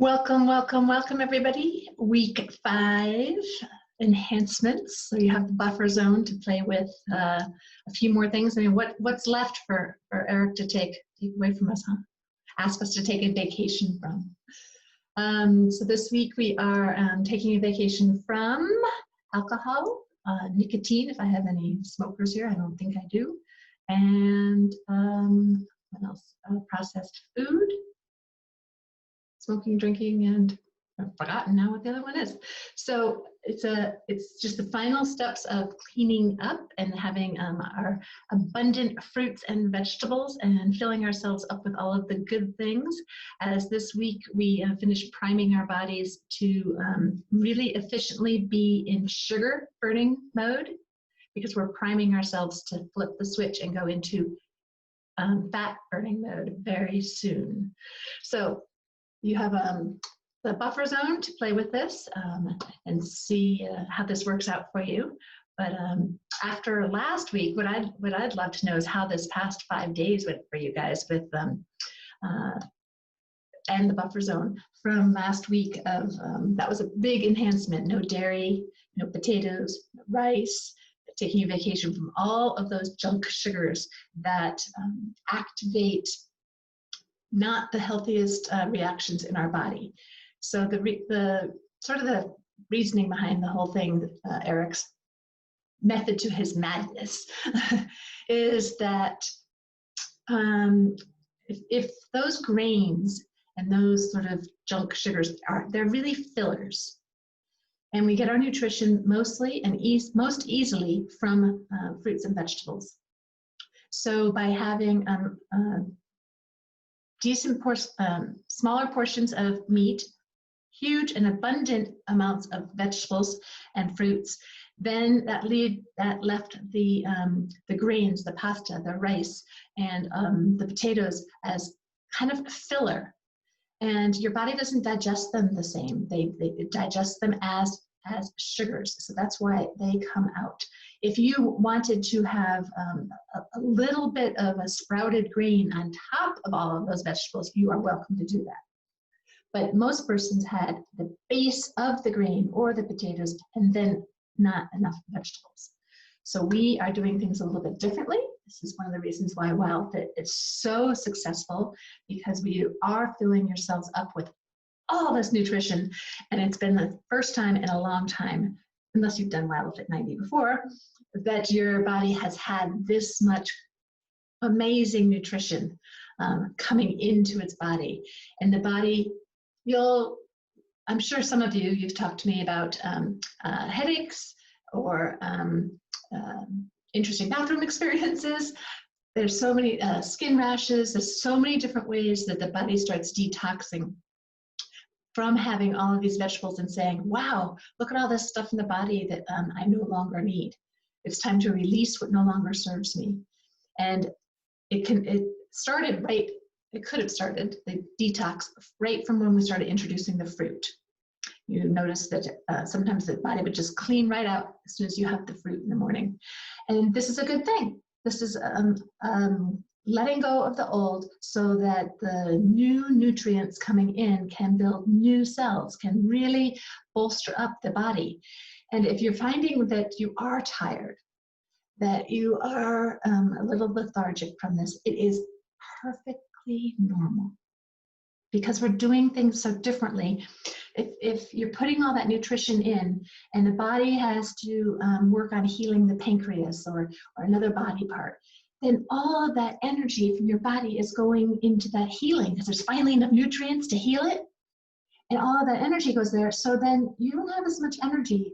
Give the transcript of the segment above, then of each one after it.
Welcome, welcome, welcome, everybody. Week 5 enhancements. So you have the buffer zone to play with a few more things. I mean, what's left for Eric to take away from us, huh? Ask us to take a vacation from. So this week we are taking a vacation from alcohol, nicotine, if I have any smokers here, I don't think I do. And what else? Processed food. Smoking, drinking, and I've forgotten now what the other one is. So it's just the final steps of cleaning up and having our abundant fruits and vegetables and filling ourselves up with all of the good things. As this week we finish priming our bodies to really efficiently be in sugar burning mode, because we're priming ourselves to flip the switch and go into fat burning mode very soon. So you have the buffer zone to play with this and see how this works out for you. But after last week, what I'd love to know is how this past 5 days went for you guys with and the buffer zone from last week. That was a big enhancement. No dairy, no potatoes, no rice. Taking a vacation from all of those junk sugars that activate not the healthiest reactions in our body. So the sort of the reasoning behind the whole thing, Eric's method to his madness, is that if those grains and those sort of junk sugars they're really fillers, and we get our nutrition mostly and most easily from fruits and vegetables. So by having smaller portions of meat, huge and abundant amounts of vegetables and fruits, then that left the grains, the pasta, the rice, and the potatoes as kind of filler. And your body doesn't digest them the same. They digest them as sugars. So that's why they come out. If you wanted to have a little bit of a sprouted grain on top of all of those vegetables, you are welcome to do that. But most persons had the base of the grain or the potatoes and then not enough vegetables. So we are doing things a little bit differently. This is one of the reasons why WildFit is so successful, because we are filling yourselves up with all this nutrition, and it's been the first time in a long time, unless you've done WildFit 90 before, that your body has had this much amazing nutrition coming into its body. And the body, I'm sure some of you've talked to me about headaches or interesting bathroom experiences. There's so many skin rashes. There's so many different ways that the body starts detoxing from having all of these vegetables and saying, wow, look at all this stuff in the body that I no longer need. It's time to release what no longer serves me. And it could have started the detox right from when we started introducing the fruit. You notice that sometimes the body would just clean right out as soon as you have the fruit in the morning. And this is a good thing. This is letting go of the old so that the new nutrients coming in can build new cells, can really bolster up the body. And if you're finding that you are tired, that you are a little lethargic from this, it is perfectly normal, because we're doing things so differently. If you're putting all that nutrition in and the body has to work on healing the pancreas or another body part, then all of that energy from your body is going into that healing, because there's finally enough nutrients to heal it, and all of that energy goes there. So then you don't have as much energy.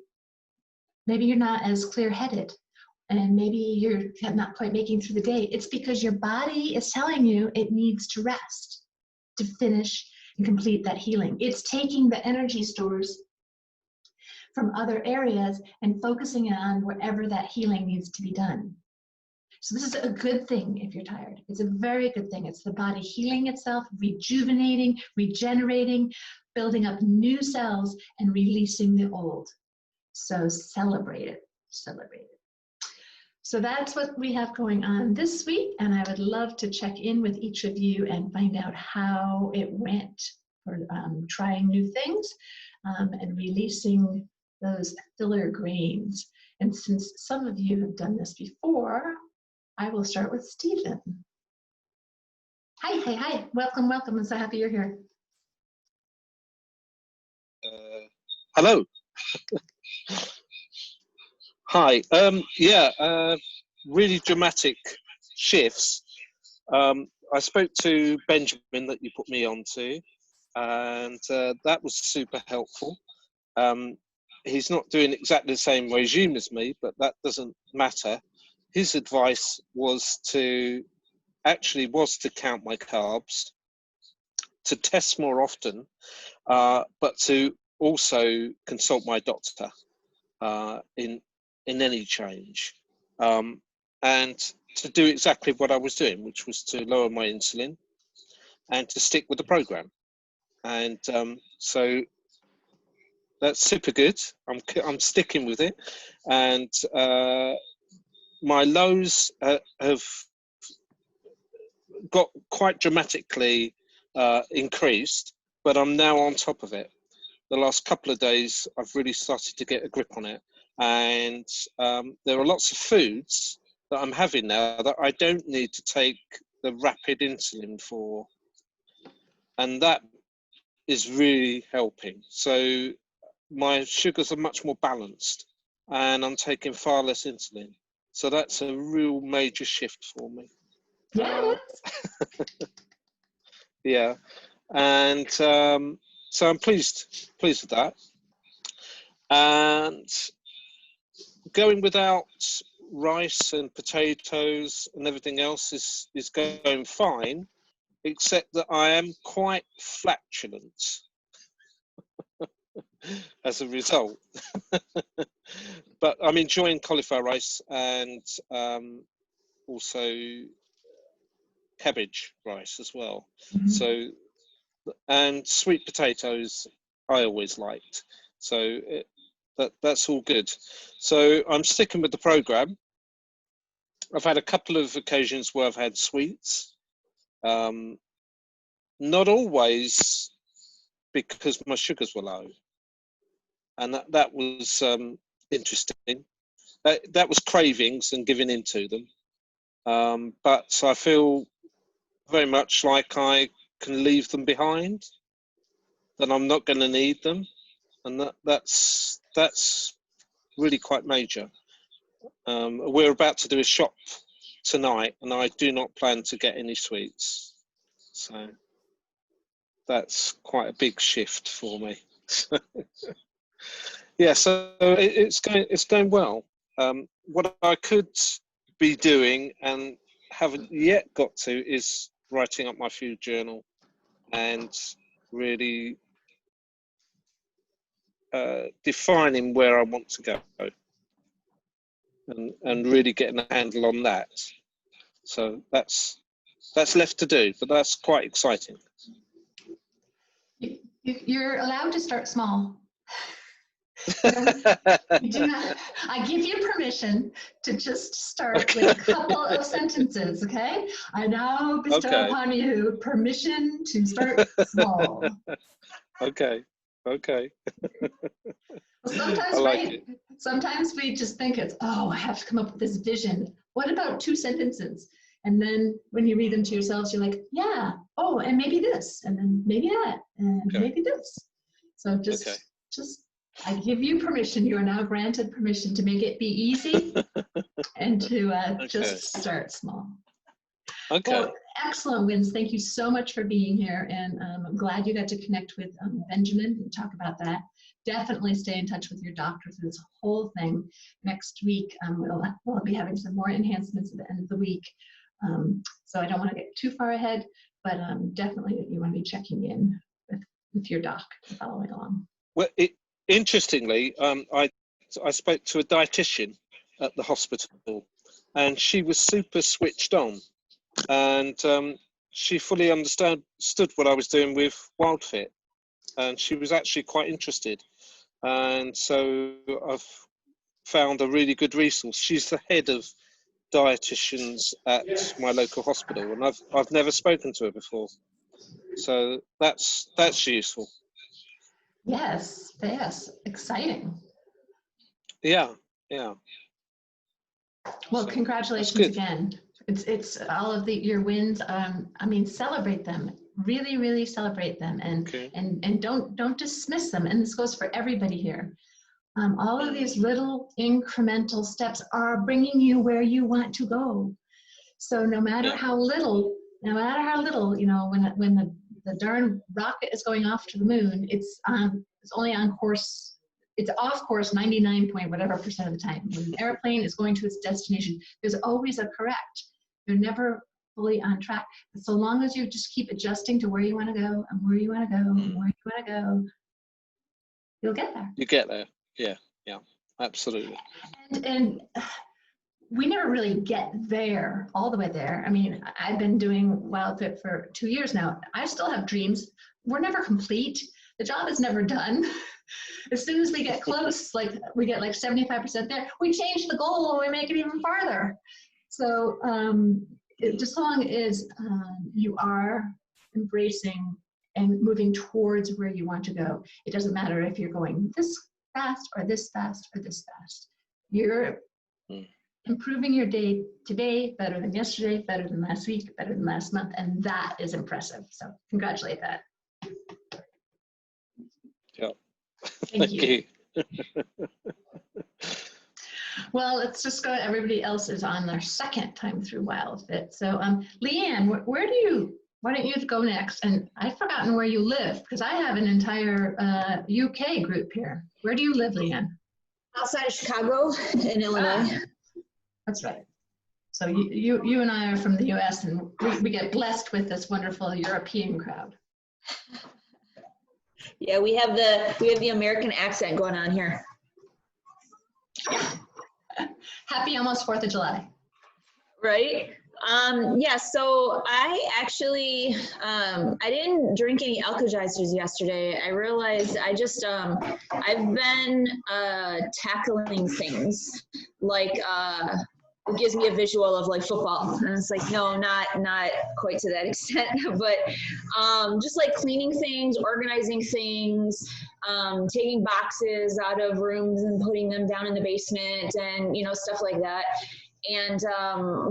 Maybe you're not as clear-headed, and maybe you're not quite making through the day. It's because your body is telling you it needs to rest to finish and complete that healing. It's taking the energy stores from other areas and focusing on wherever that healing needs to be done. So this is a good thing if you're tired. It's a very good thing. It's the body healing itself, rejuvenating, regenerating, building up new cells, and releasing the old. So celebrate it, celebrate it. So that's what we have going on this week, and I would love to check in with each of you and find out how it went for trying new things and releasing those filler grains. And since some of you have done this before, I will start with Stephen. Hi. Welcome. I'm so happy you're here. Hello. Hi. Really dramatic shifts. I spoke to Benjamin that you put me on to, and that was super helpful. He's not doing exactly the same regime as me, but that doesn't matter. His advice was to count my carbs, to test more often, but to also consult my doctor in any change, and to do exactly what I was doing, which was to lower my insulin and to stick with the program. And so that's super good. I'm sticking with it, and my lows have got quite dramatically increased, but I'm now on top of it. The last couple of days, I've really started to get a grip on it, and there are lots of foods that I'm having now that I don't need to take the rapid insulin for, and that is really helping. So my sugars are much more balanced, and I'm taking far less insulin. So that's a real major shift for me. Yeah, and so I'm pleased with that. And going without rice and potatoes and everything else is going fine, except that I am quite flatulent as a result. But I'm enjoying cauliflower rice and also cabbage rice as well. Mm-hmm. So, and sweet potatoes I always liked. So that's all good. So I'm sticking with the program. I've had a couple of occasions where I've had sweets. Not always because my sugars were low. And that was interesting. That was cravings and giving into them. But I feel very much like I can leave them behind, that I'm not going to need them. And that's really quite major. We're about to do a shop tonight, and I do not plan to get any sweets. So that's quite a big shift for me. Yeah, so it's going well. What I could be doing and haven't yet got to is writing up my food journal and really defining where I want to go and really getting a handle on that. So that's left to do, but that's quite exciting. You're allowed to start small. You do not, I give you permission to just start with a couple of sentences, okay? I now bestow upon you permission to start small. Okay. Sometimes, right? Sometimes we just think it's, I have to come up with this vision. What about 2 sentences? And then when you read them to yourselves, you're like, yeah, and maybe this, and then maybe that, and maybe this. So just I give you permission. You are now granted permission to make it be easy and to just start small. Okay. Well, excellent, Wins. Thank you so much for being here, and I'm glad you got to connect with Benjamin and talk about that. Definitely stay in touch with your doctor through this whole thing. Next week, we'll be having some more enhancements at the end of the week. So I don't want to get too far ahead, but definitely you want to be checking in with your doc and following along. Well, interestingly, I spoke to a dietitian at the hospital, and she was super switched on, and she fully understood what I was doing with WildFit, and she was actually quite interested. And so I've found a really good resource. She's the head of dietitians at my local hospital, and I've never spoken to her before. So that's useful. Yes, yes, exciting. Yeah, yeah. Well, So that's congratulations good. again. It's all of your wins. I mean, celebrate them. Really, really celebrate them, Okay. and don't dismiss them. And this goes for everybody here. All of these little incremental steps are bringing you where you want to go. So no matter Yeah. how little, you know, when the darn rocket is going off to the moon, it's only on course. It's off course 99 point whatever % of the time. When an airplane is going to its destination, there's always a correct. They're never fully on track. But so long as you just keep adjusting to where you want to go and where you want to go and where you want to go, you'll get there. You get there. Yeah, yeah, absolutely. And we never really get there, all the way there. I mean, I've been doing WildFit for 2 years now. I still have dreams. We're never complete. The job is never done. As soon as we get close, like we get like 75% there, we change the goal and we make it even farther. So just so long as you are embracing and moving towards where you want to go, it doesn't matter if you're going this fast or this fast or this fast. You're improving your day today better than yesterday, better than last week, better than last month, and that is impressive. So congratulate that. Yeah. Thank you. Well, let's just go. Everybody else is on their second time through WildFit. So Leanne, why don't you go next? And I've forgotten where you live, because I have an entire UK group here. Where do you live, Leanne? Outside of Chicago in Illinois. That's right. So you and I are from the US, and we get blessed with this wonderful European crowd. Yeah, we have the American accent going on here. Happy almost 4th of July. Right? Yeah, so I actually, I didn't drink any alkalizers yesterday. I realized I've been tackling things like, it gives me a visual of like football. And it's like, no, not quite to that extent, but just like cleaning things, organizing things, taking boxes out of rooms and putting them down in the basement and, you know, stuff like that. And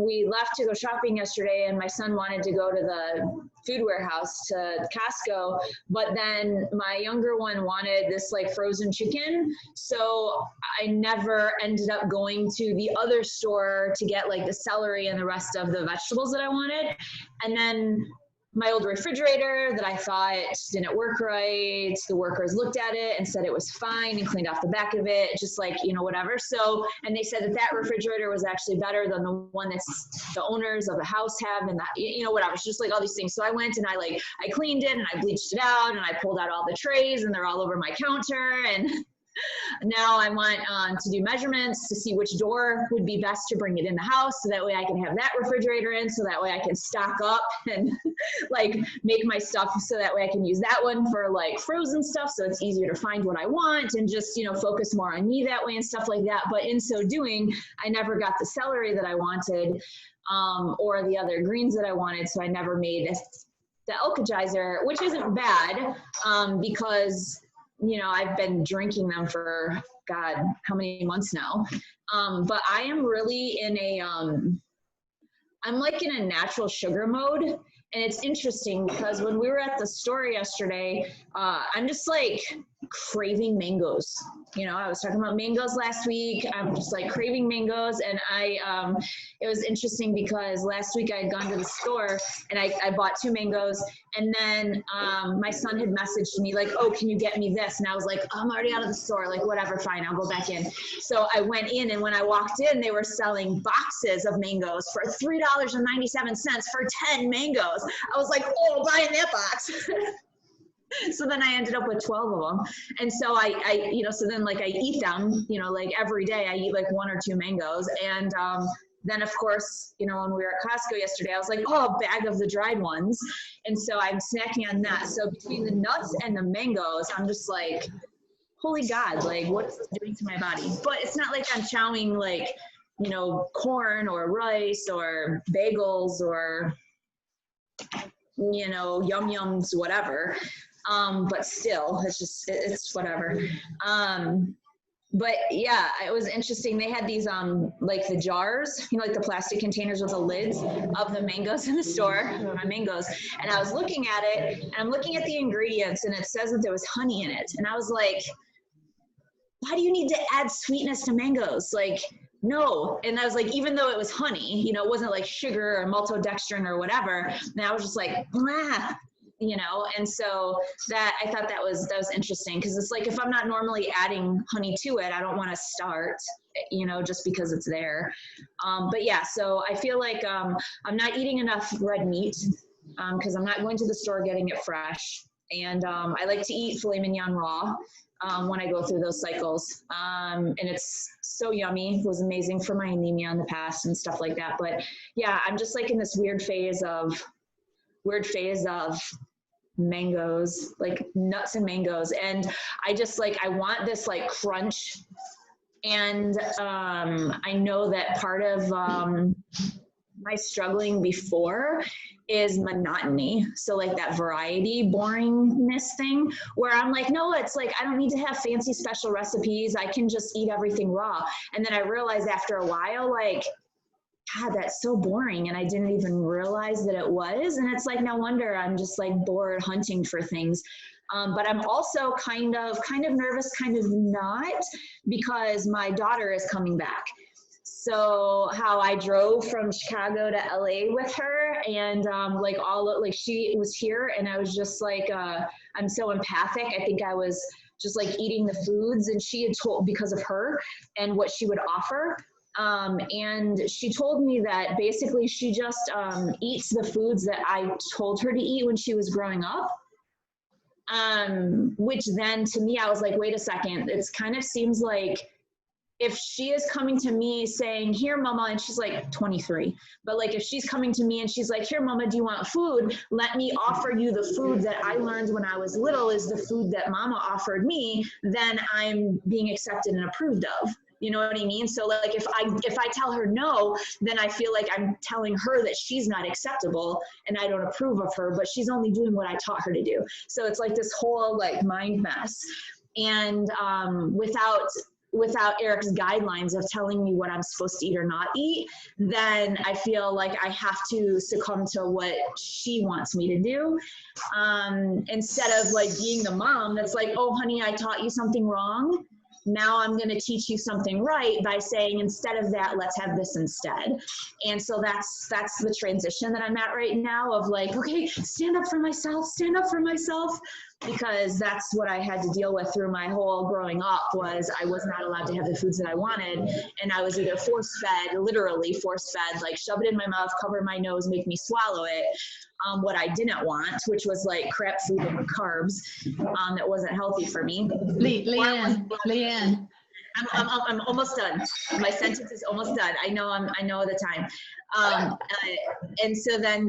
we left to go shopping yesterday, and my son wanted to go to the food warehouse to Costco, but then my younger one wanted this like frozen chicken. So I never ended up going to the other store to get like the celery and the rest of the vegetables that I wanted. And then my old refrigerator that I thought didn't work right, the workers looked at it and said it was fine and cleaned off the back of it, just like, you know, whatever. So, and they said that refrigerator was actually better than the one that's the owners of the house have, and that, you know, whatever. It's just like all these things. So I went and I cleaned it and I bleached it out and I pulled out all the trays and they're all over my counter. And now I want to do measurements to see which door would be best to bring it in the house, so that way I can have that refrigerator in, so that way I can stock up and like make my stuff, so that way I can use that one for like frozen stuff, so it's easier to find what I want and just, you know, focus more on me that way and stuff like that. But in so doing, I never got the celery that I wanted or the other greens that I wanted, so I never made the alkalizer, which isn't bad because, you know, I've been drinking them for God, how many months now? But I am really in I'm like in a natural sugar mode. And it's interesting because when we were at the store yesterday, I'm just like craving mangoes. You know, I was talking about mangoes last week. I'm just like craving mangoes. And it was interesting because last week I had gone to the store and I bought 2 mangoes. And then my son had messaged me like, oh, can you get me this? And I was like, oh, I'm already out of the store. Like, whatever, fine, I'll go back in. So I went in, and when I walked in, they were selling boxes of mangoes for $3.97 for 10 mangoes. I was like, oh, buying that box. So then I ended up with 12 of them. And so I you know, so then like I eat them, you know, like every day I eat like 1 or 2 mangoes. And then of course, you know, when we were at Costco yesterday, I was like, oh, a bag of the dried ones. And so I'm snacking on that. So between the nuts and the mangoes, I'm just like, holy God, like what is this doing to my body? But it's not like I'm chowing like, you know, corn or rice or bagels or you know, yum yums, whatever. But still, it's whatever. But yeah, it was interesting. They had these, like the jars, you know, like the plastic containers with the lids of the mangoes in the store, my mangoes. And I was looking at it, and I'm looking at the ingredients, and it says that there was honey in it. And I was like, why do you need to add sweetness to mangoes? Like, no. And I was like, even though it was honey, you know, it wasn't like sugar or maltodextrin or whatever. And I was just like, blah, you know. And so that, I thought that was interesting, because it's like, if I'm not normally adding honey to it, I don't want to start, you know, just because it's there. But yeah, so I feel like I'm not eating enough red meat, because I'm not going to the store getting it fresh. And I like to eat filet mignon raw when I go through those cycles. And it's so yummy. It was amazing for my anemia in the past and stuff like that. But yeah, I'm just like in this weird phase of mangoes, like nuts and mangoes. And I just like, I want this like crunch. And I know that part of my struggling before is monotony. So like that variety, boringness thing, where I'm like, no, it's like, I don't need to have fancy special recipes. I can just eat everything raw. And then I realized after a while, like, God, that's so boring. And I didn't even realize that it was. And it's like, no wonder I'm just like bored hunting for things. But I'm also kind of nervous, kind of not, because my daughter is coming back. So how I drove from Chicago to LA with her, and like she was here, and I was just like, I'm so empathic. I think I was just like eating the foods, and she had told, because of her and what she would offer. And she told me that basically she just eats the foods that I told her to eat when she was growing up. Which then to me, I was like, wait a second, it kind of seems like, if she is coming to me saying, here, mama, and she's like 23, but like if she's coming to me and she's like, here, mama, do you want food? Let me offer you the food that I learned when I was little is the food that mama offered me, then I'm being accepted and approved of. You know what I mean? So like if I tell her no, then I feel like I'm telling her that she's not acceptable and I don't approve of her, but she's only doing what I taught her to do. So it's like this whole like mind mess. And without Eric's guidelines of telling me what I'm supposed to eat or not eat, then I feel like I have to succumb to what she wants me to do. Instead of like being the mom that's like, oh, honey, I taught you something wrong. Now I'm going to teach you something right by saying, instead of that, let's have this instead. And so that's the transition that I'm at right now of like, okay, stand up for myself, because that's what I had to deal with through my whole growing up. Was I was not allowed to have the foods that I wanted, and I was either literally force fed, like shove it in my mouth, cover my nose, make me swallow it. What I didn't want, which was like crap food and carbs, that wasn't healthy for me. Leanne. I'm almost done. My sentence is almost done. I know the time. And so then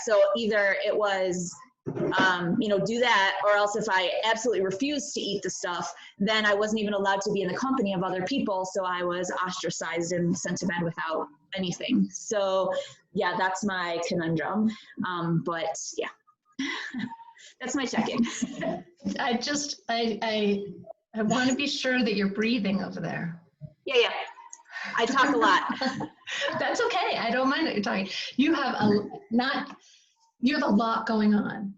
so either it was, do that, or else if I absolutely refused to eat the stuff, then I wasn't even allowed to be in the company of other people. So I was ostracized and sent to bed without anything. So yeah, that's my conundrum. But yeah, that's my check-in. I want to be sure that you're breathing over there. Yeah. I talk a lot. That's okay. I don't mind that you're talking. You have a lot going on,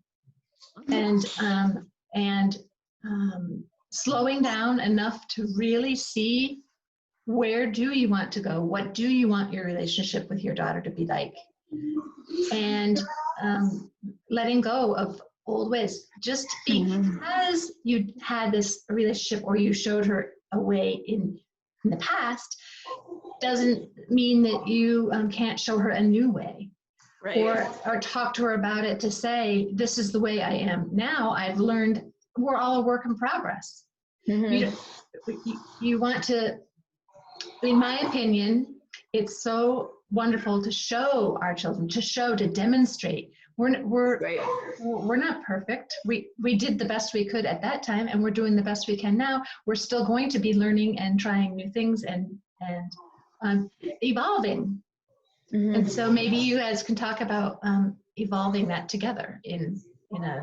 and slowing down enough to really see, where do you want to go? What do you want your relationship with your daughter to be like? And letting go of old ways. Just because you had this relationship or you showed her a way in the past doesn't mean that you can't show her a new way. Right. Or talk to her about it, to say, this is the way I am now. I've learned, we're all a work in progress. You want to, in my opinion, it's so wonderful to show our children, to demonstrate. We're not perfect. We did the best we could at that time, and we're doing the best we can now. We're still going to be learning and trying new things and evolving. And so maybe you guys can talk about evolving that together in a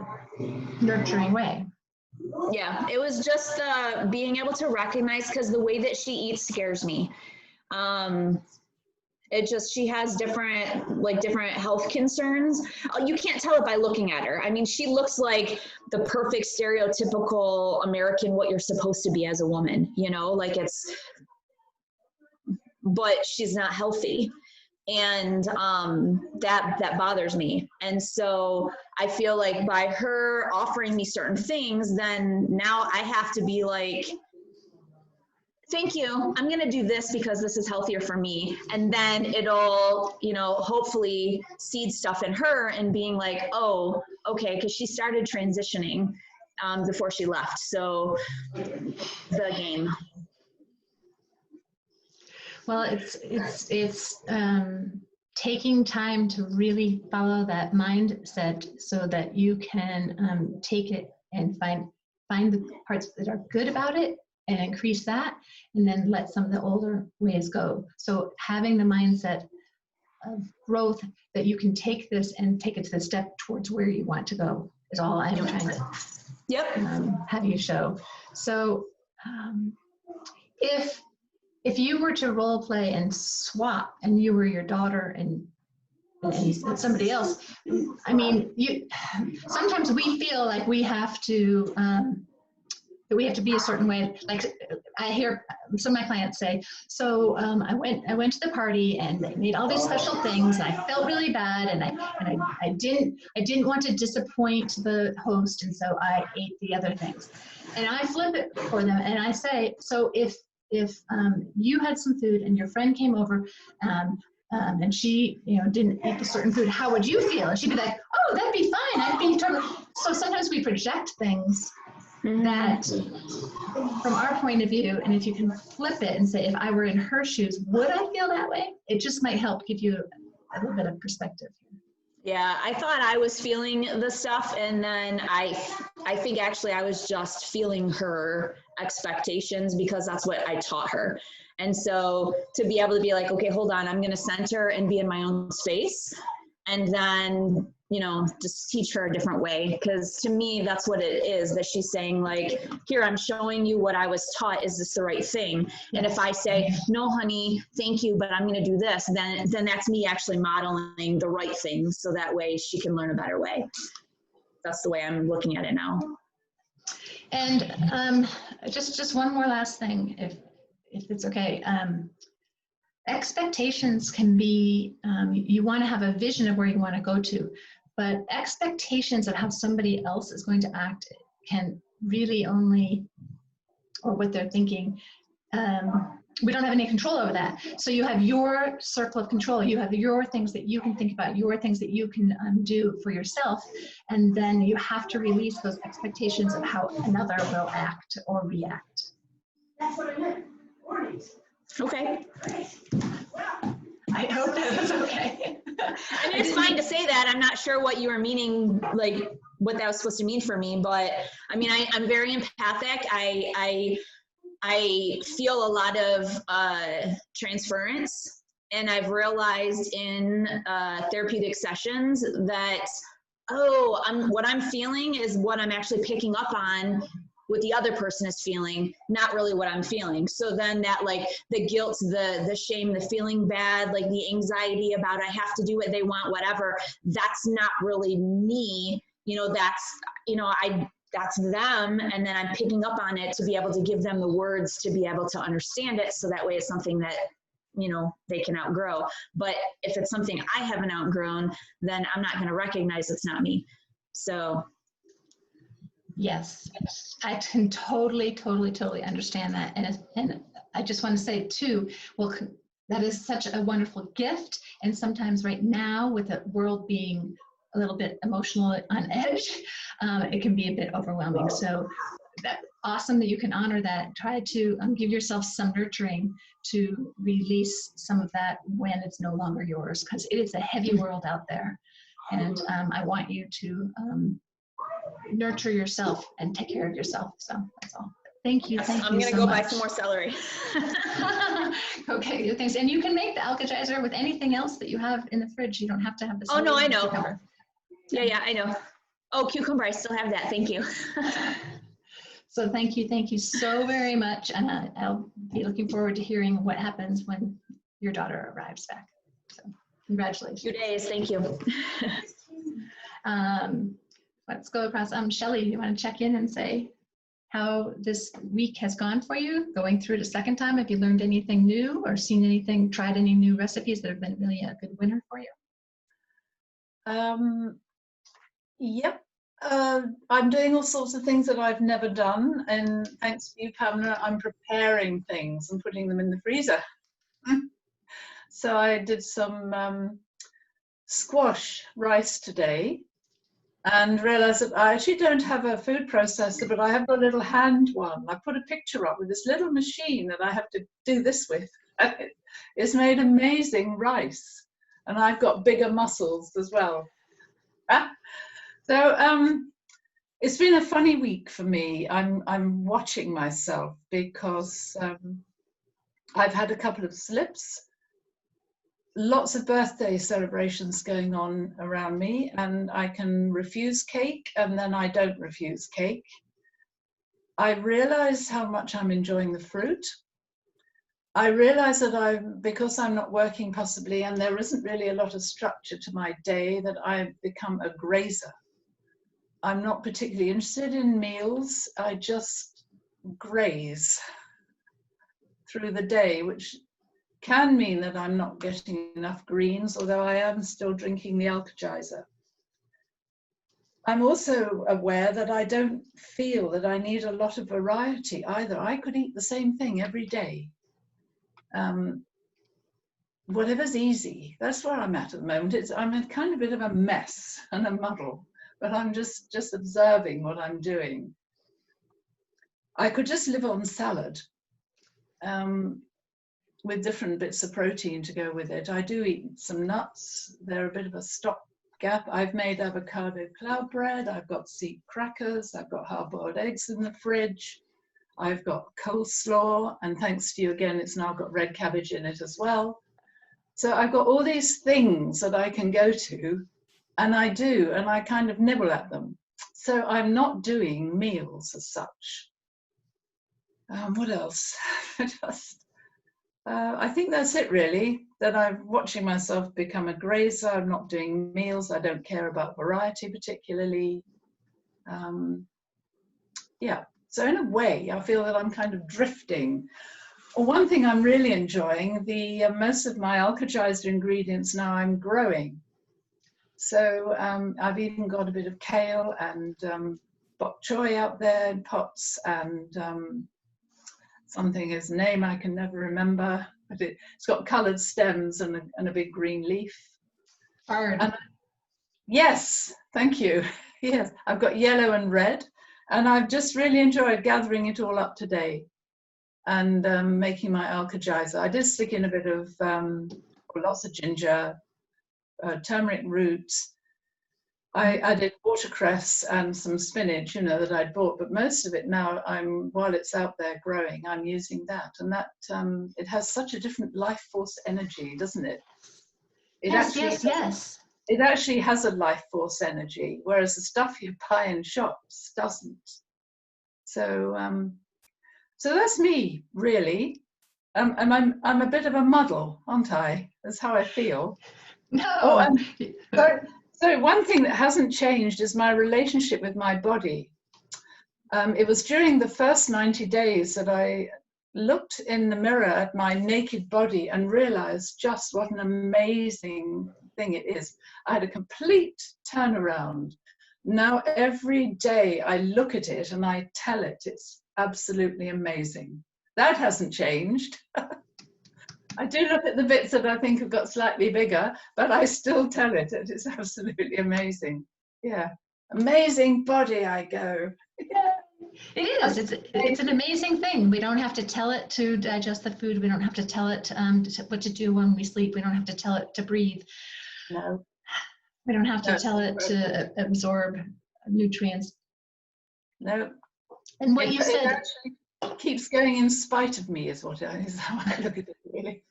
nurturing way. Yeah, it was just being able to recognize, because the way that she eats scares me. She has different health concerns. You can't tell it by looking at her. I mean, she looks like the perfect stereotypical American, what you're supposed to be as a woman, but she's not healthy. And that bothers me. And so I feel like by her offering me certain things, then now I have to be like, thank you, I'm gonna do this because this is healthier for me. And then it'll, hopefully seed stuff in her and being like, oh, okay, because she started transitioning before she left. So the game. Well, it's taking time to really follow that mindset so that you can take it and find the parts that are good about it and increase that, and then let some of the older ways go. So having the mindset of growth that you can take this and take it to the step towards where you want to go is all I'm trying to have you show. So if you were to role play and swap and you were your daughter and somebody else, I mean, sometimes we feel like we have to be a certain way. Like I hear some of my clients say, so I went to the party and they made all these special things and I felt really bad and I didn't want to disappoint the host, and so I ate the other things. And I flip it for them and I say, so if you had some food and your friend came over and she didn't eat the certain food, how would you feel? And she'd be like, oh, that'd be fine. I'd be totally. So sometimes we project things that from our point of view, and if you can flip it and say, if I were in her shoes, would I feel that way? It just might help give you a little bit of perspective. Yeah, I thought I was feeling the stuff, and then I think actually I was just feeling her expectations because that's what I taught her. And so to be able to be like, okay, hold on, I'm going to center and be in my own space, and then just teach her a different way. Because to me, that's what it is, that she's saying like, here, I'm showing you what I was taught. Is this the right thing? And if I say, no, honey, thank you, but I'm going to do this, then that's me actually modeling the right thing. So that way she can learn a better way. That's the way I'm looking at it now. And just one more last thing, if it's okay. Expectations can be, you want to have a vision of where you want to go to, but expectations of how somebody else is going to act can really only, or what they're thinking, we don't have any control over that. So you have your circle of control, you have your things that you can think about, your things that you can do for yourself, and then you have to release those expectations of how another will act or react. That's what I meant. Okay. I hope that was okay. I mean, it's fine to say that. I'm not sure what you were meaning, like what that was supposed to mean for me, but I mean, I'm very empathic. I feel a lot of transference, and I've realized in therapeutic sessions that, what I'm feeling is what I'm actually picking up on what the other person is feeling, not really what I'm feeling. So then that, like, the guilt, the shame, the feeling bad, like the anxiety about I have to do what they want, whatever, that's not really me. That's them, and then I'm picking up on it to be able to give them the words to be able to understand it, so that way it's something that they can outgrow. But if it's something I haven't outgrown, then I'm not going to recognize it's not me. So yes, I can totally understand that. And I just want to say too, well, that is such a wonderful gift. And sometimes right now, with the world being a little bit emotional on edge, it can be a bit overwhelming. So that's awesome that you can honor that. Try to give yourself some nurturing to release some of that when it's no longer yours, because it is a heavy world out there. And I want you to nurture yourself and take care of yourself. So that's all. Thank you. Thank I'm you going to so go much. buy some more celery. Okay, thanks. And you can make the alkalizer with anything else that you have in the fridge. You don't have to have the Oh, no, I know. cucumber. Yeah, I know. Oh, cucumber, I still have that. Thank you. So thank you so very much. And I'll be looking forward to hearing what happens when your daughter arrives back. So congratulations. 2 days, thank you. Let's go across. Shelley, you want to check in and say how this week has gone for you, going through it a second time? Have you learned anything new or seen anything, tried any new recipes that have been really a good winner for you? Yep. I'm doing all sorts of things that I've never done, and thanks to you, Pamela, I'm preparing things and putting them in the freezer. So I did some squash rice today and realized that I actually don't have a food processor, but I have got a little hand one. I put a picture up with this little machine that I have to do this with. It's made amazing rice, and I've got bigger muscles as well. So it's been a funny week for me. I'm watching myself because I've had a couple of slips, lots of birthday celebrations going on around me, and I can refuse cake and then I don't refuse cake. I realize how much I'm enjoying the fruit. I realize that because I'm not working possibly and there isn't really a lot of structure to my day, that I've become a grazer. I'm not particularly interested in meals. I just graze through the day, which can mean that I'm not getting enough greens, although I am still drinking the Alka-Geyser. I'm also aware that I don't feel that I need a lot of variety either. I could eat the same thing every day. Whatever's easy, that's where I'm at the moment. I'm a kind of bit of a mess and a muddle, but I'm just observing what I'm doing. I could just live on salad with different bits of protein to go with it. I do eat some nuts. They're a bit of a stopgap. I've made avocado cloud bread. I've got seed crackers. I've got hard-boiled eggs in the fridge. I've got coleslaw, and thanks to you again, it's now got red cabbage in it as well. So I've got all these things that I can go to, and I do, and I kind of nibble at them. So I'm not doing meals as such. What else? I think that's it really, that I'm watching myself become a grazer. I'm not doing meals. I don't care about variety particularly. Yeah, so in a way, I feel that I'm kind of drifting. One thing I'm really enjoying, most of my Alka-Geyser ingredients now I'm growing. So I've even got a bit of kale and bok choy out there in pots, and something, his name I can never remember, but it's got coloured stems and a big green leaf. Hard. Yes, thank you. Yes, I've got yellow and red, and I've just really enjoyed gathering it all up today and making my Alka-Geyser. I did stick in a bit of lots of ginger, turmeric roots. I added watercress and some spinach, that I'd bought, but most of it now, while it's out there growing, I'm using that, and that it has such a different life force energy, doesn't it? Yes. It actually has a life force energy, whereas the stuff you buy in shops doesn't. So, so that's me, really. And I'm a bit of a muddle, aren't I? That's how I feel. No. Oh, and so one thing that hasn't changed is my relationship with my body. It was during the first 90 days that I looked in the mirror at my naked body and realized just what an amazing thing it is. I had a complete turnaround. Now every day I look at it and I tell it it's absolutely amazing. That hasn't changed. I do look at the bits that I think have got slightly bigger, but I still tell it that it's absolutely amazing. Yeah, amazing body I go. Yeah. It is. It's an amazing thing. We don't have to tell it to digest the food. We don't have to tell it what to do when we sleep. We don't have to tell it to breathe. No. We don't have to tell it to absorb nutrients. No. And what you said, it actually keeps going in spite of me, is how I look at it, really.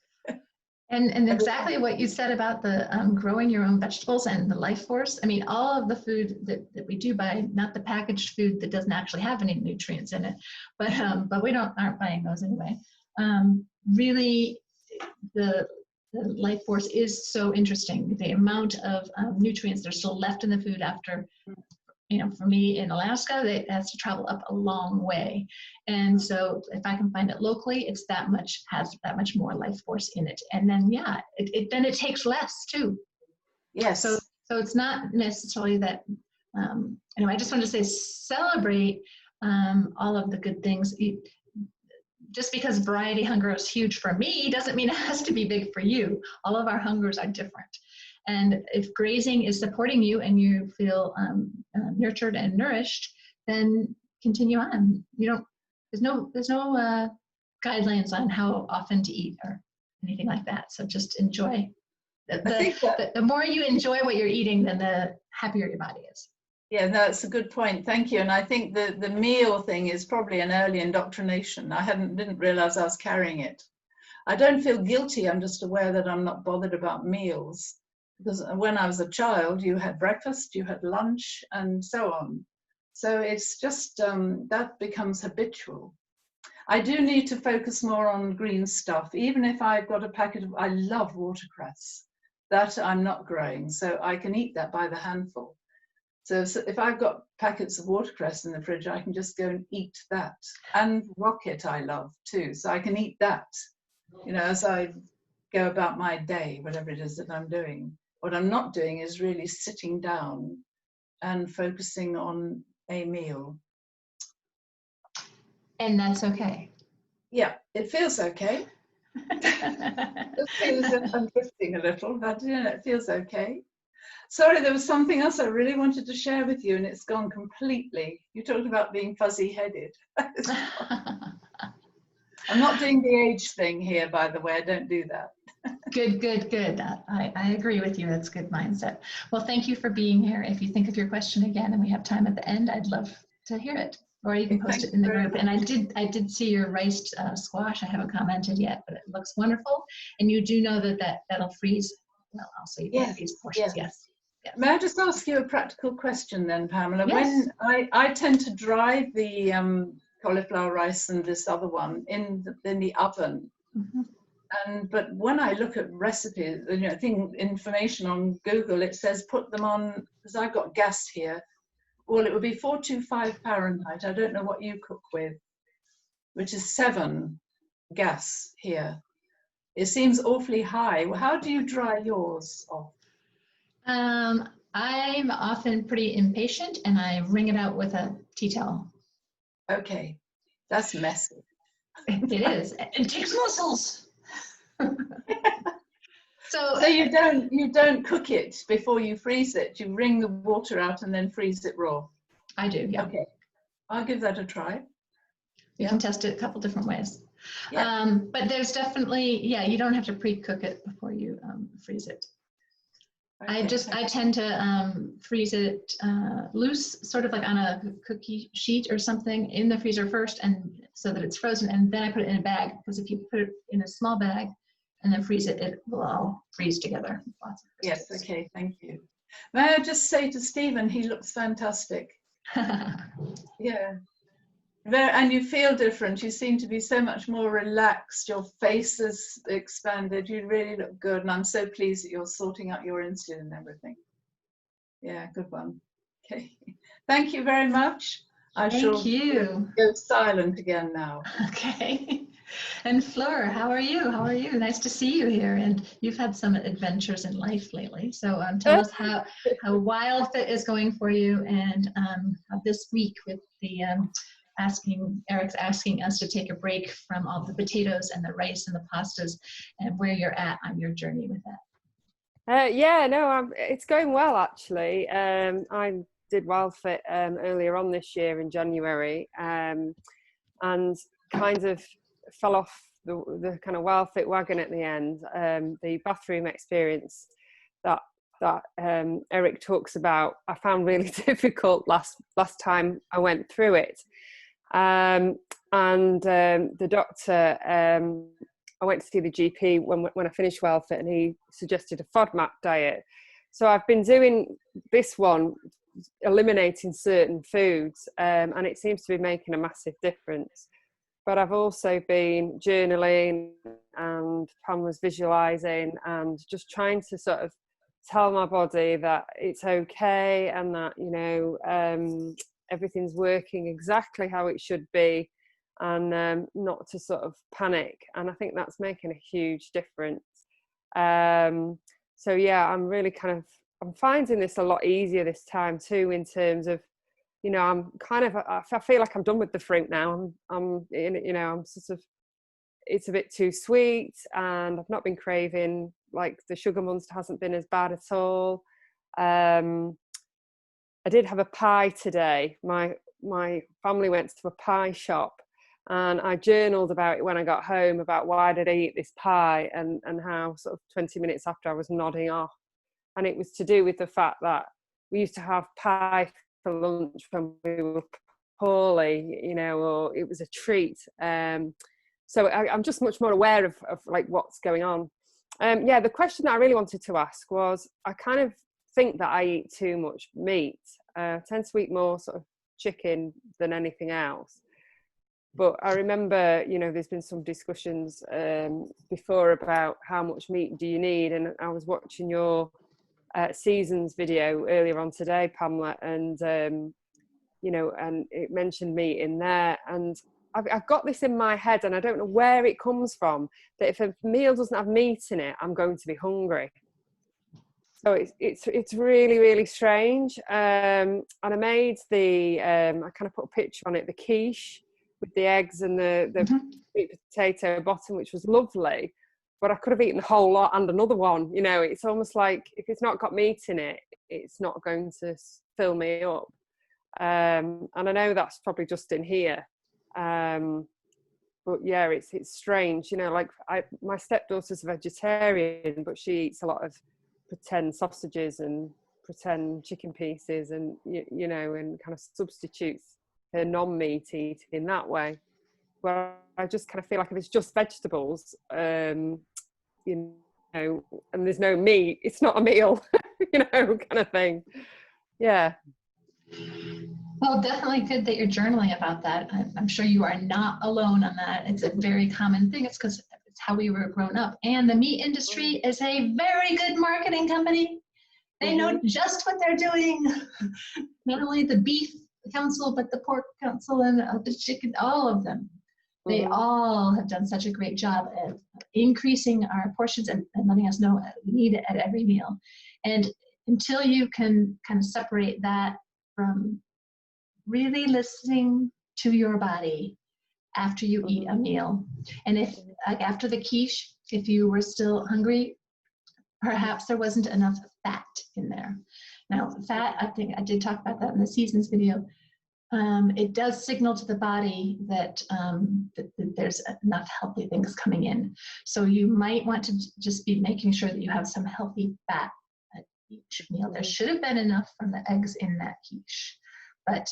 And exactly what you said about the growing your own vegetables and the life force. I mean, all of the food that we do buy, not the packaged food that doesn't actually have any nutrients in it, but we aren't buying those anyway. Really, the life force is so interesting. The amount of nutrients that are still left in the food after, for me in Alaska, it has to travel up a long way. And so if I can find it locally, it's has that much more life force in it. And then, it takes less too. Yes. So it's not necessarily that, anyway, I just wanted to say, celebrate all of the good things. Just because variety hunger is huge for me doesn't mean it has to be big for you. All of our hungers are different. And if grazing is supporting you and you feel nurtured and nourished, then continue on. There's no guidelines on how often to eat or anything like that. So just enjoy. The more you enjoy what you're eating, then the happier your body is. Yeah, that's a good point. Thank you. And I think the meal thing is probably an early indoctrination. I didn't realize I was carrying it. I don't feel guilty. I'm just aware that I'm not bothered about meals. Because when I was a child, you had breakfast, you had lunch, and so on. So it's just, that becomes habitual. I do need to focus more on green stuff, even if I've got a packet I love watercress. That I'm not growing, so I can eat that by the handful. So if I've got packets of watercress in the fridge, I can just go and eat that. And rocket I love too, so I can eat that, as I go about my day, whatever it is that I'm doing. What I'm not doing is really sitting down and focusing on a meal. And that's okay. Yeah, it feels okay. It feels as if I'm drifting a little, but it feels okay. Sorry, there was something else I really wanted to share with you, and it's gone completely. You talked about being fuzzy-headed. I'm not doing the age thing here, by the way. I don't do that. Good. I agree with you. That's good mindset. Well, thank you for being here. If you think of your question again and we have time at the end, I'd love to hear it. Or you can post it in the group. And I did see your riced squash. I haven't commented yet, but it looks wonderful. And you do know that'll freeze. Well, also you can freeze portions. Yes. May I just ask you a practical question then, Pamela? Yes. When I tend to dry the cauliflower rice and this other one in the oven. Mm-hmm. But when I look at recipes, information on Google, it says put them on, because I've got gas here. Well, it would be 425 Fahrenheit. I don't know what you cook with, which is 7 gas here. It seems awfully high. How do you dry yours off? I'm often pretty impatient and I wring it out with a tea towel. Okay, that's messy. It is. It takes muscles. So you don't cook it before you freeze it. You wring the water out and then freeze it raw. I do, yeah. Okay, I'll give that a try. You can test it a couple different ways. Yeah. But there's definitely, you don't have to pre-cook it before you freeze it. Okay. I tend to freeze it loose, sort of like on a cookie sheet or something in the freezer first, and so that it's frozen, and then I put it in a bag, because if you put it in a small bag and then freeze it, it will all freeze together. Yes, okay, thank you. May I just say to Stephen, he looks fantastic. Yeah. And you feel different. You seem to be so much more relaxed. Your face is expanded. You really look good. And I'm so pleased that you're sorting out your insulin and everything. Yeah, good one. Okay. Thank you very much. Thank you. Go silent again now. Okay. And Fleur, how are you? How are you? Nice to see you here. And you've had some adventures in life lately. So tell us how WildFit is going for you, and how this week with the Eric's asking us to take a break from all the potatoes and the rice and the pastas, and where you're at on your journey with that. It's going well, actually. I did WildFit earlier on this year in January, and kind of fell off the kind of WildFit wagon at the end. The bathroom experience that Eric talks about, I found really difficult last time I went through it. And the doctor I went to see the GP when I finished WildFit, and he suggested a FODMAP diet. So I've been doing this one, eliminating certain foods, and it seems to be making a massive difference. But I've also been journaling, and Pam was visualizing, and just trying to sort of tell my body that it's okay, and that, you know, everything's working exactly how it should be, and not to sort of panic. And I think that's making a huge difference. So yeah, I'm finding this a lot easier this time too, in terms of, you know, I feel like I'm done with the fruit now. I'm sort of, it's a bit too sweet, and I've not been craving, like, the sugar monster hasn't been as bad at all. I did have a pie today. My family went to a pie shop, and I journaled about it when I got home, about why did I eat this pie, and how sort of 20 minutes after I was nodding off. And it was to do with the fact that we used to have pie for lunch when we were poorly, you know, or it was a treat. So I'm just much more aware of like what's going on. Yeah, the question that I really wanted to ask was, I kind of think that I eat too much meat. I tend to eat more sort of chicken than anything else. But I remember, you know, there's been some discussions before about how much meat do you need, and I was watching your seasons video earlier on today, Pamela, and you know, and it mentioned meat in there, and I've got this in my head, and I don't know where it comes from, that if a meal doesn't have meat in it, I'm going to be hungry. So it's really, really strange. And I made I kind of put a picture on it, the quiche with the eggs and the sweet potato bottom, which was lovely. But I could have eaten the whole lot and another one. You know, it's almost like if it's not got meat in it, it's not going to fill me up. And I know that's probably just in here. But yeah, it's strange. You know, like my stepdaughter's a vegetarian, but she eats a lot of pretend sausages and pretend chicken pieces, and you know, and kind of substitutes her non-meat eating in that way. Where I just kind of feel like if it's just vegetables, you know, and there's no meat, it's not a meal, you know, kind of thing. Yeah. Well, definitely good that you're journaling about that. I'm sure you are not alone on that. It's a very common thing. It's because it's how we were grown up. And the meat industry is a very good marketing company. They know just what they're doing. Not only the beef council, but the pork council and the chicken, all of them. They all have done such a great job of increasing our portions and letting us know what we need at every meal. And until you can kind of separate that from really listening to your body after you eat a meal. And if, like after the quiche, if you were still hungry, perhaps there wasn't enough fat in there. Now, fat, I think I did talk about that in the seasons video. It does signal to the body that, that there's enough healthy things coming in. So you might want to just be making sure that you have some healthy fat at each meal. There should have been enough from the eggs in that quiche, but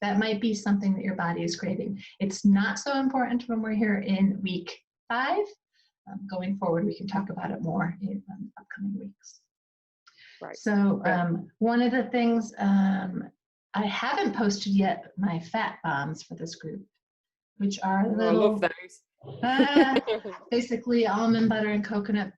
that might be something that your body is craving. It's not so important when we're here in week 5. Going forward, we can talk about it more in upcoming weeks. Right. So one of the things, I haven't posted yet my fat bombs for this group, which are little, I love those. basically almond butter and coconut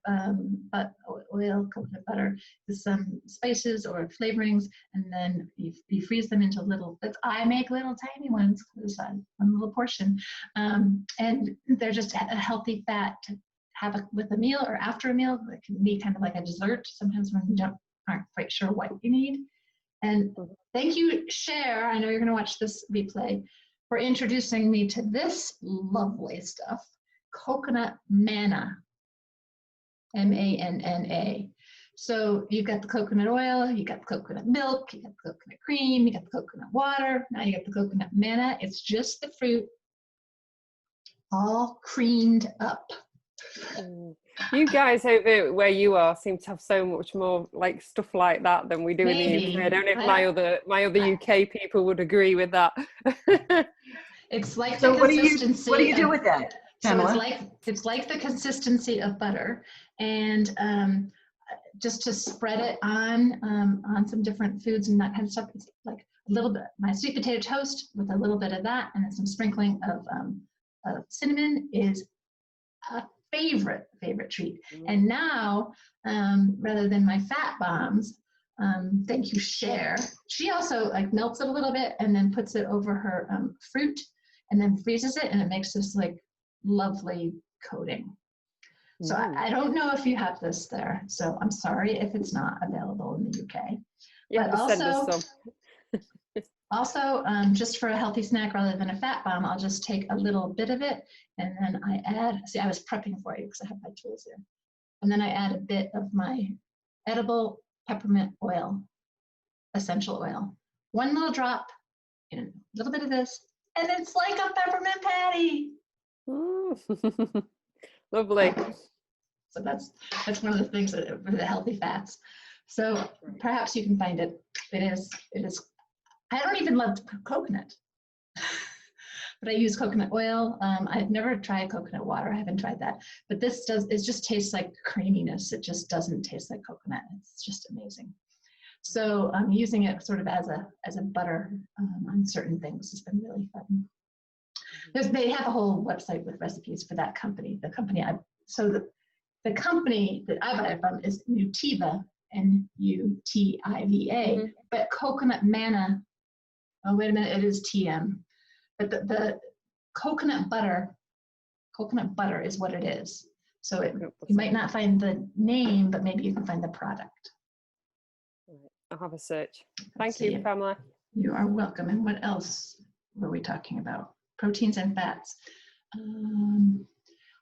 oil, coconut butter, with some spices or flavorings, and then you freeze them into little bits. I make little tiny ones, one little portion, and they're just a healthy fat to have with a meal or after a meal. It can be kind of like a dessert sometimes when you aren't quite sure what you need. And thank you, Cher, I know you're going to watch this replay, for introducing me to this lovely stuff, coconut manna, M-A-N-N-A. So you've got the coconut oil, you got the coconut milk, you got the coconut cream, you got the coconut water, now you got the coconut manna. It's just the fruit all creamed up. You guys over where you are seem to have so much more like stuff like that than we do in the UK. I don't know if my other UK people would agree with that. It's like so the consistency. what do you do with that? So Pamela? it's like the consistency of butter, and just to spread it on some different foods and that kind of stuff. It's like a little bit my sweet potato toast with a little bit of that, and then some sprinkling of cinnamon is a favorite treat. And now, rather than my fat bombs, thank you, Cher. She also like melts it a little bit and then puts it over her fruit, and then freezes it, and it makes this like lovely coating. So I don't know if you have this there, so I'm sorry if it's not available in the UK. Yeah, But send us also, just for a healthy snack rather than a fat bomb, I'll just take a little bit of it, and then I add, see, I was prepping for you because I have my tools here. And then I add a bit of my edible peppermint oil, essential oil. One little drop, and a little bit of this, and it's like a peppermint patty. some. Lovely. So that's one of the things that for the healthy fats. So perhaps you can find it. It is. I don't even love coconut, but I use coconut oil. I've never tried coconut water. I haven't tried that. But this does. It just tastes like creaminess. It just doesn't taste like coconut. It's just amazing. So I'm using it sort of as a butter on certain things. It's been really fun. They have a whole website with recipes for that company. The company the company that I buy it from is Nutiva, Nutiva, but Coconut Manna. Oh, wait a minute, it is TM. But the coconut butter is what it is. So you might not find the name, but maybe you can find the product. I'll have a search. Thank you, Pamela. You are welcome. And what else were we talking about? Proteins and fats.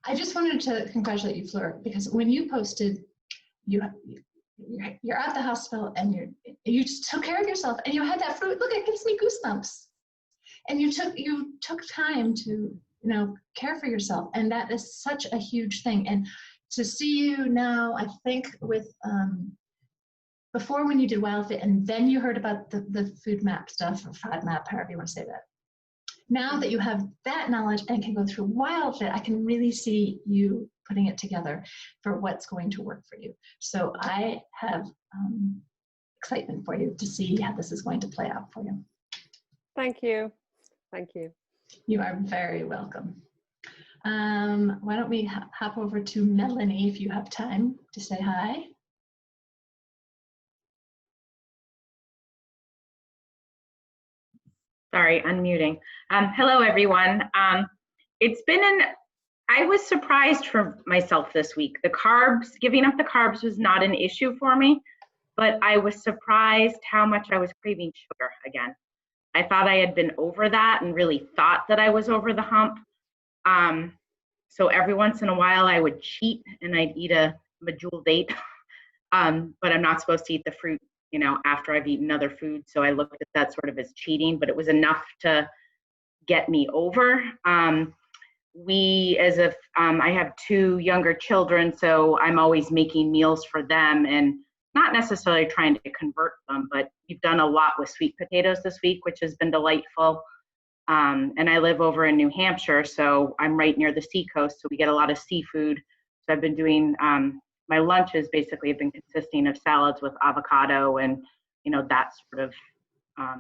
I just wanted to congratulate you, Fleur, because when you posted, you're at the hospital and you just took care of yourself and you had that fruit. Look, it gives me goosebumps. And you took time to care for yourself, and that is such a huge thing. And to see you now, I think with before when you did WildFit, and then you heard about the food map stuff, or FODMAP, however you want to say that. Now that you have that knowledge and can go through WildFit, I can really see you putting it together for what's going to work for you. So I have excitement for you to see how this is going to play out for you. Thank you. Thank you. You are very welcome. Why don't we hop over to Melanie if you have time to say hi. Sorry, unmuting. Hello, everyone. I was surprised for myself this week. The carbs, giving up the carbs was not an issue for me, but I was surprised how much I was craving sugar again. I thought I had been over that and really thought that I was over the hump. So every once in a while I would cheat and I'd eat a Medjool date, but I'm not supposed to eat the fruit after I've eaten other food. So I looked at that sort of as cheating, but it was enough to get me over. I have 2 younger children, so I'm always making meals for them and not necessarily trying to convert them, but we've done a lot with sweet potatoes this week, which has been delightful. And I live over in New Hampshire, so I'm right near the seacoast, so we get a lot of seafood. So I've been doing my lunches basically have been consisting of salads with avocado and, that sort of, I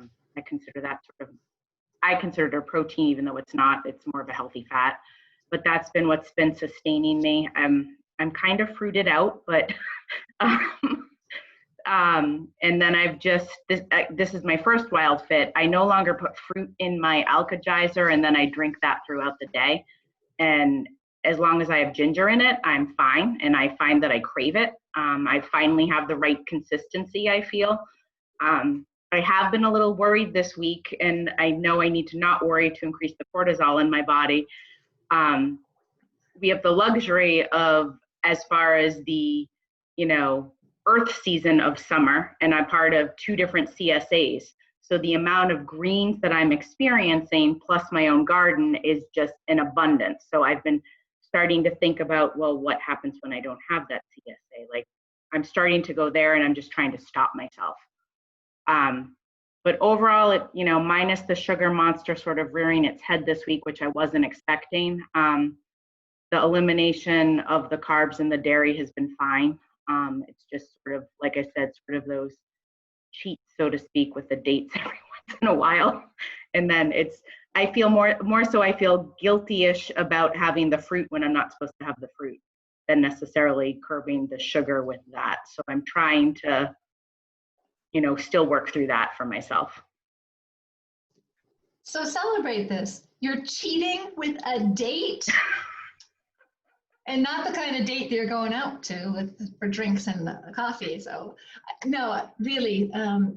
consider it a protein, even though it's not, it's more of a healthy fat, but that's been what's been sustaining me. I'm kind of fruited out, but, and then I've just, this is my first WildFit. I no longer put fruit in my Alka-Geyser, and then I drink that throughout the day. And as long as I have ginger in it, I'm fine. And I find that I crave it. I finally have the right consistency, I feel. I have been a little worried this week, and I know I need to not worry to increase the cortisol in my body. We have the luxury of, as far as the, earth season of summer, and I'm part of 2 different CSAs. So the amount of greens that I'm experiencing, plus my own garden, is just in abundance. So I've been starting to think about, well, what happens when I don't have that CSA? Like, I'm starting to go there, and I'm just trying to stop myself. But overall, it, minus the sugar monster sort of rearing its head this week, which I wasn't expecting, the elimination of the carbs and the dairy has been fine. It's just sort of, like I said, sort of those cheats, so to speak, with the dates every once in a while. And then I feel more so I feel guilty-ish about having the fruit when I'm not supposed to have the fruit than necessarily curbing the sugar with that. So I'm trying to, still work through that for myself. So celebrate this. You're cheating with a date, and not the kind of date that you're going out to for drinks and coffee. So no, really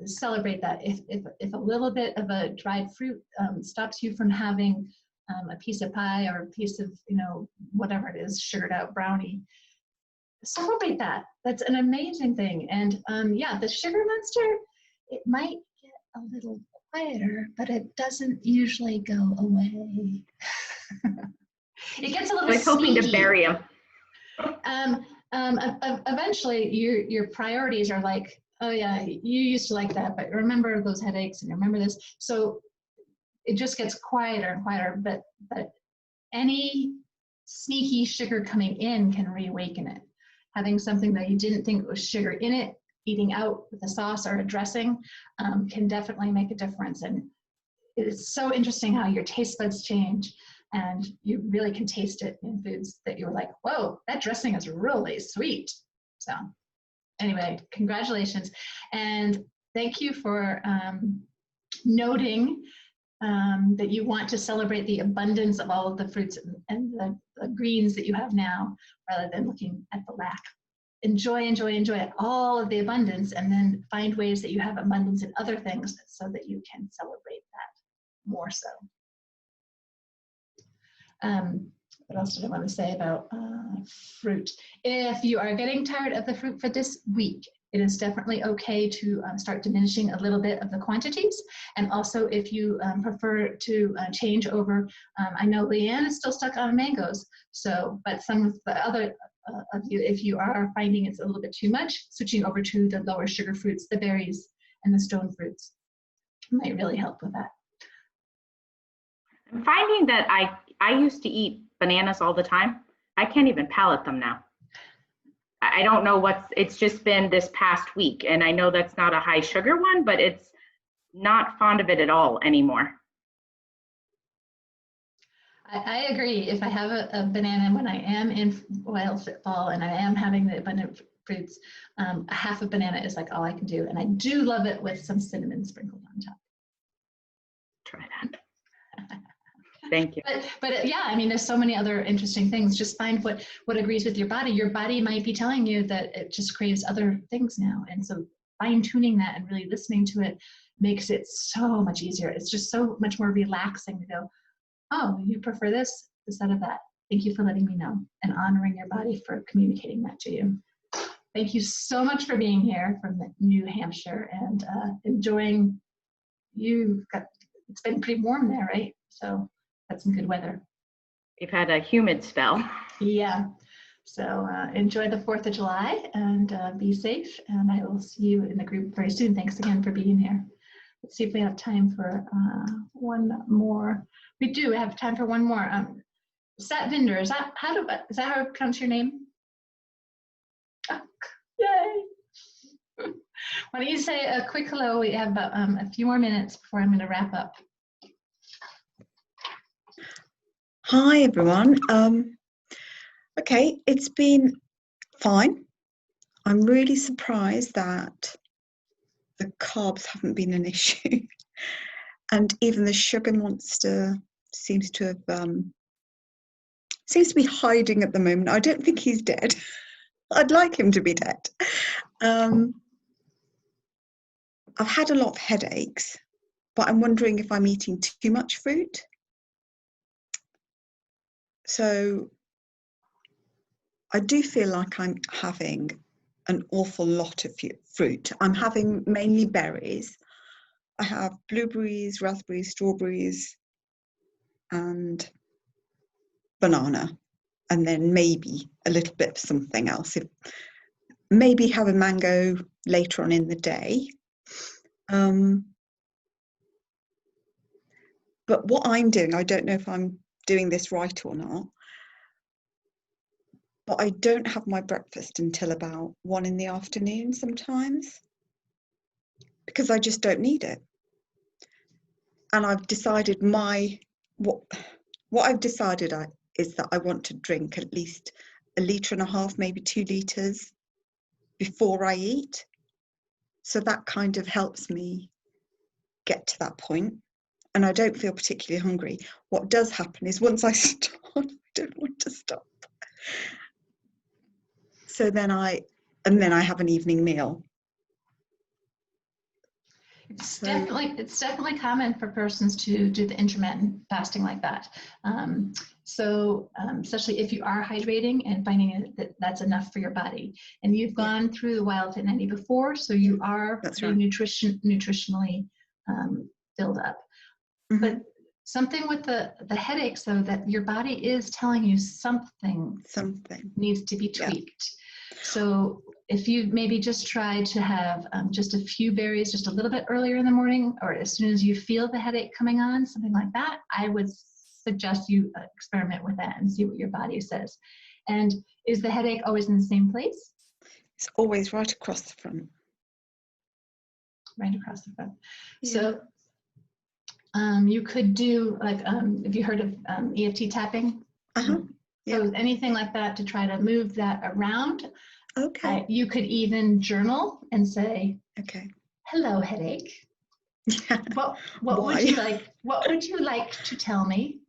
celebrate that. If a little bit of a dried fruit stops you from having a piece of pie or a piece of, whatever it is, sugared out brownie, celebrate that. That's an amazing thing. And yeah, the sugar monster, it might get a little quieter, but it doesn't usually go away. It gets a little I was hoping to bury him. Eventually, your priorities are like, oh yeah, you used to like that, but remember those headaches and remember this. So it just gets quieter and quieter. But any sneaky sugar coming in can reawaken it. Having something that you didn't think was sugar in it, eating out with a sauce or a dressing, can definitely make a difference. And it's so interesting how your taste buds change, and you really can taste it in foods that you're like, whoa, that dressing is really sweet. So anyway, congratulations. And thank you for noting that you want to celebrate the abundance of all of the fruits and the greens that you have now, rather than looking at the lack. Enjoy all of the abundance, and then find ways that you have abundance in other things so that you can celebrate that more so. What else did I want to say about fruit? If you are getting tired of the fruit for this week, it is definitely okay to start diminishing a little bit of the quantities. And also, if you prefer to change over, I know Leanne is still stuck on mangoes, but some of the other of you, if you are finding it's a little bit too much, switching over to the lower sugar fruits, the berries and the stone fruits might really help with that. I'm finding that I used to eat bananas all the time. I can't even palate them now. I don't know it's just been this past week, and I know that's not a high sugar one, but it's not fond of it at all anymore. I agree. If I have a banana when I am in WildFit fall and I am having the abundant fruits, a half a banana is like all I can do. And I do love it with some cinnamon sprinkled on top. Try that. Thank you. But yeah, I mean, there's so many other interesting things. Just find what agrees with your body. Your body might be telling you that it just craves other things now. And so fine tuning that and really listening to it makes it so much easier. It's just so much more relaxing to go, oh, you prefer this instead of that. Thank you for letting me know, and honoring your body for communicating that to you. Thank you so much for being here from New Hampshire and enjoying. It's been pretty warm there, right? So got some good weather. We've had a humid spell. Yeah. So enjoy the 4th of July and be safe. And I will see you in the group very soon. Thanks again for being here. Let's see if we have time for one more. We do have time for one more. Satvinder, is that how to pronounce your name? Oh, yay! Why don't you say a quick hello? We have about a few more minutes before I'm going to wrap up. Hi everyone. Okay, it's been fine. I'm really surprised that the carbs haven't been an issue, and even the sugar monster seems to be hiding at the moment. I don't think he's dead. I'd like him to be dead. I've had a lot of headaches, but I'm wondering if I'm eating too much fruit. So I do feel like I'm having an awful lot of fruit. I'm having mainly berries. I have blueberries, raspberries, strawberries, and banana, and then maybe a little bit of something else. Maybe have a mango later on in the day. But what I'm doing, I don't know if I'm doing this right or not, but I don't have my breakfast until about 1 in the afternoon sometimes, because I just don't need it. And I've decided what I've decided is that I want to drink at least 1.5 litres, maybe 2 litres before I eat. So that kind of helps me get to that point, and I don't feel particularly hungry. What does happen is once I start, I don't want to stop. So then I have an evening meal. It's definitely common for persons to do the intermittent fasting like that. Especially if you are hydrating and finding that that's enough for your body. And you've gone through the WildFit 90 before, so you are nutritionally filled up. Mm-hmm. But something with the headaches, though, that your body is telling you something needs to be tweaked. Yeah. So if you maybe just try to have just a few berries just a little bit earlier in the morning, or as soon as you feel the headache coming on, something like that, I would suggest you experiment with that and see what your body says. And is the headache always in the same place? It's always right across the front. Right across the front. Yeah. So you could do, like, have you heard of EFT tapping? Uh-huh. Yeah. So anything like that to try to move that around. Okay. You could even journal and say, okay, hello, headache. Yeah. What would you like? What would you like to tell me?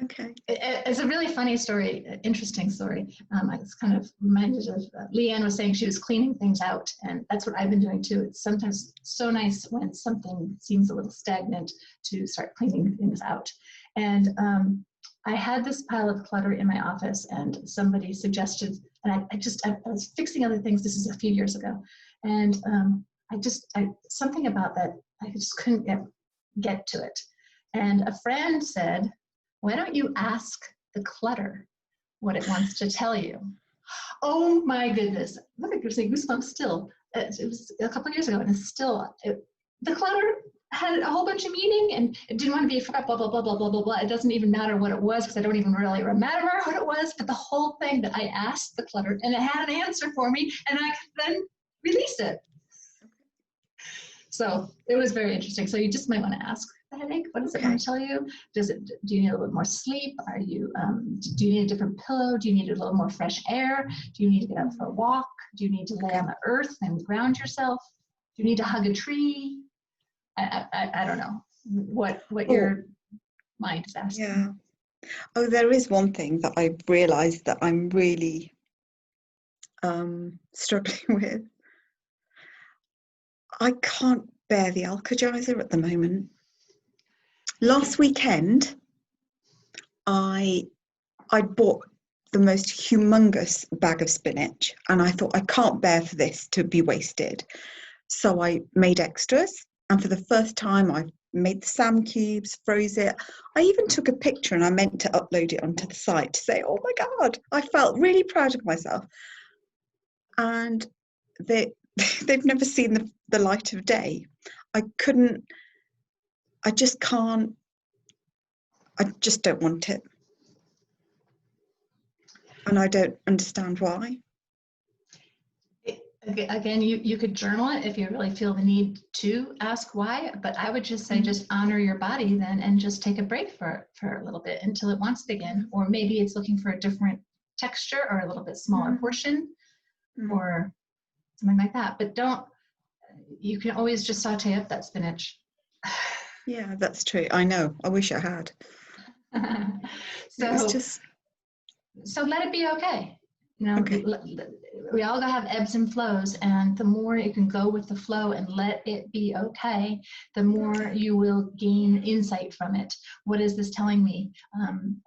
Okay. It's a really funny story, interesting story. I was kind of reminded of Leanne was saying she was cleaning things out, and that's what I've been doing too. It's sometimes so nice when something seems a little stagnant to start cleaning things out. And I had this pile of clutter in my office, and somebody suggested, and I was fixing other things. This is a few years ago, and something about that, I just couldn't get to it. And a friend said, why don't you ask the clutter what it wants to tell you? Oh my goodness. Look, you're saying goosebumps still. It was a couple of years ago, and it's still, the clutter had a whole bunch of meaning, and it didn't want to be forgot, blah, blah, blah, blah, blah, blah, blah. It doesn't even matter what it was, because I don't even really remember what it was, but the whole thing that I asked the clutter, and it had an answer for me, and I could then release it. So it was very interesting. So you just might want to ask the headache, what does it want to tell you? Do you need a little bit more sleep? Do you need a different pillow? Do you need a little more fresh air? Do you need to get out for a walk? Do you need to lay on the earth and ground yourself? Do you need to hug a tree? I don't know what your mind is asking. Yeah. Oh, there is one thing that I've realized that I'm really struggling with. I can't bear the Alka-Geyser at the moment. Last weekend, I bought the most humongous bag of spinach, and I thought, I can't bear for this to be wasted. So I made extras, and for the first time, I made the SAM cubes, froze it. I even took a picture, and I meant to upload it onto the site to say, oh my God, I felt really proud of myself. And they've never seen the light of day. I just can't, I just don't want it. And I don't understand why. Again, you could journal it if you really feel the need to ask why, but I would just say just honor your body then, and just take a break for a little bit until it wants it again. Or maybe it's looking for a different texture or a little bit smaller portion or something like that. But you can always just saute up that spinach. Yeah, that's true. I know. I wish I had. So let it be okay. You know, we all have ebbs and flows, and the more you can go with the flow and let it be okay, the more you will gain insight from it. What is this telling me?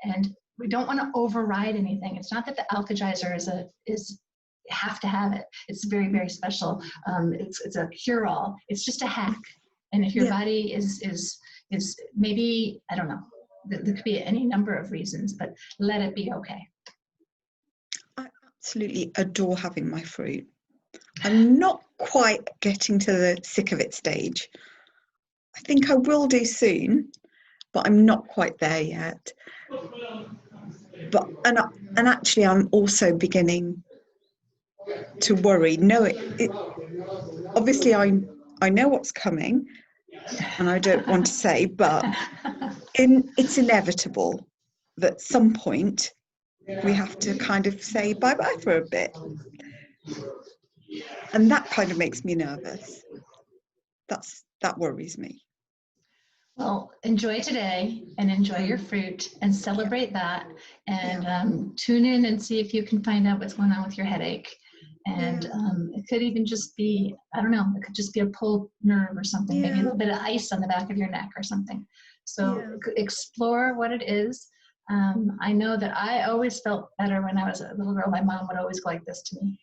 And we don't want to override anything. It's not that the Alka-Geyser is have to have it. It's very, very special. It's a cure-all. It's just a hack. And if your body is maybe, I don't know, there could be any number of reasons, but let it be okay. I absolutely adore having my fruit. I'm not quite getting to the sick of it stage. I think I will do soon, but I'm not quite there yet. but and actually I'm also beginning to worry. No, obviously I know what's coming, and I don't want to say, but it's inevitable that at some point we have to kind of say bye-bye for a bit. And that kind of makes me nervous. That worries me. Well, enjoy today and enjoy your fruit and celebrate that, and tune in and see if you can find out what's going on with your headache. And it could even just be, I don't know, it could just be a pulled nerve or something, maybe a little bit of ice on the back of your neck or something. So explore what it is. I know that I always felt better when I was a little girl. My mom would always go like this to me.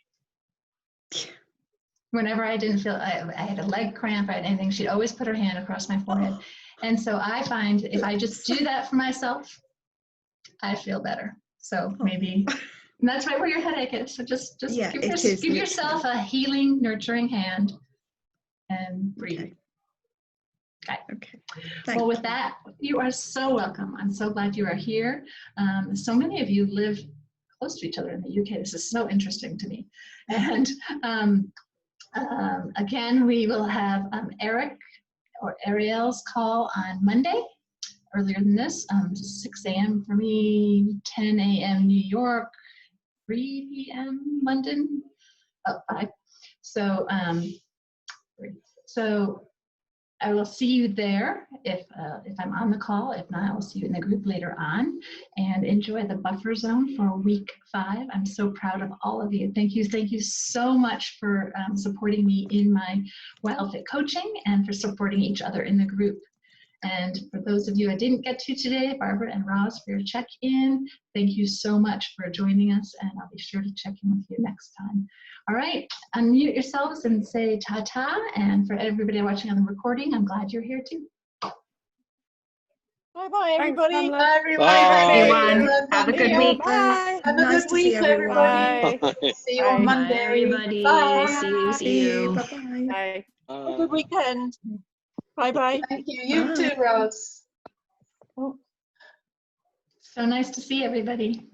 Whenever I didn't feel, I had a leg cramp or anything, she'd always put her hand across my forehead. And so I find if I just do that for myself, I feel better. So maybe that's right where your headache is. So just give yourself a healing, nurturing hand and breathe. Okay. Well, with that, you are so welcome. I'm so glad you are here. So many of you live close to each other in the UK. This is so interesting to me. And again, we will have Eric or Ariel's call on Monday, earlier than this, 6 a.m. for me, 10 a.m. New York, 3 p.m. London, 5. So, so I will see you there if I'm on the call. If not, I will see you in the group later on. And enjoy the buffer zone for week 5. I'm so proud of all of you. Thank you so much for supporting me in my WildFit coaching and for supporting each other in the group. And for those of you I didn't get to today, Barbara and Roz, for your check-in, thank you so much for joining us, and I'll be sure to check in with you next time. All right, unmute yourselves and say ta-ta, and for everybody watching on the recording, I'm glad you're here too. Bye-bye, everybody. Bye, everyone. Have a good week. Bye. Have a good week, everybody. Bye. See you on Bye. Monday. Bye, everybody. Bye. See you. Bye-bye. Bye. Have a good weekend. Bye-bye. Thank you. You too, Rose. So nice to see everybody.